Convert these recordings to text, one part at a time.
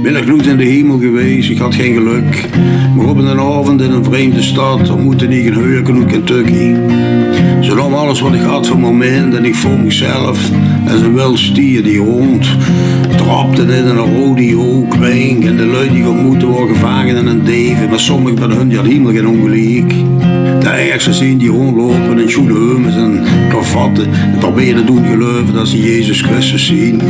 Ben er genoeg in de hemel geweest, ik had geen geluk. Maar op een avond in een vreemde stad ontmoette ik een heuken uit Kentucky. Ze nam alles wat ik had van moment en ik voel mezelf als een wild stier die rond trapte in een rodeo kring. En de lui die ik ontmoette waren gevangen in een deven, maar sommigen van hun hadden helemaal geen ongelijk. De ergste zien die rondlopen in schoenen hummus en kravatten en proberen doen geloven dat ze Jezus Christus zien.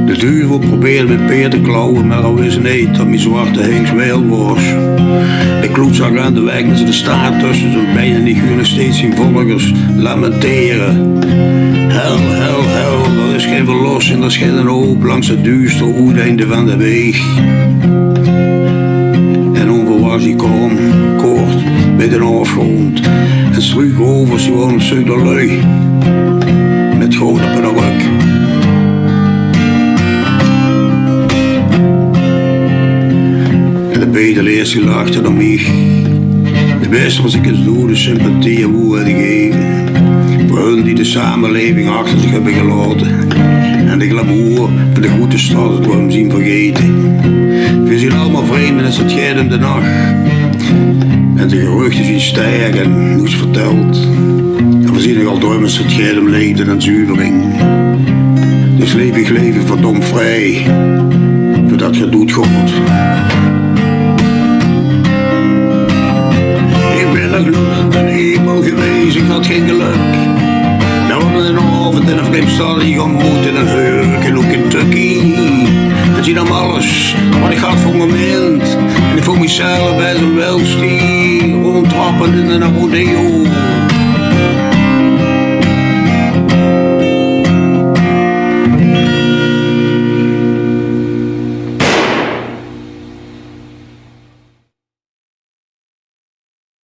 De duivel probeerde met Peer te klauwen, maar hij wist niet dat mijn zwarte Hinks wel was. De kloot zag aan de weg met zijn staart tussen zijn benen en ik huurde steeds zijn volgers lamenteren. Hel, hel, hel, er is geen verlossing, er is geen hoop langs het duister uiteinde van de weg. En onverwachts die kwam, kort, met een afgrond. En sloeg over zo'n stuk de lui, met goud op de rug. En de bedelaars die lachten om mij. De beste was ik eens door de sympathie en woe had gegeven. Voor hun die de samenleving achter zich hebben gelaten. En de glamour van de goede stad het we hem zien vergeten. We zien allemaal vreemden als het gaat om de nacht. En de geruchten zien stijgen en hoe ze vertelt. En we zien nog al door als het gaat om leed en zuivering. Dus leef ik leven verdomd vrij. Voordat je doet God. Ik ben er gloedend in de hemel geweest, ik had geen geluk. Nou in een avond in een vreemd stad die ontmoet in een heuken in Kentucky. En zie dan alles wat ik had voor een moment. En ik voel mezelf bij zo'n wildstier rondtrappend in een rodeo.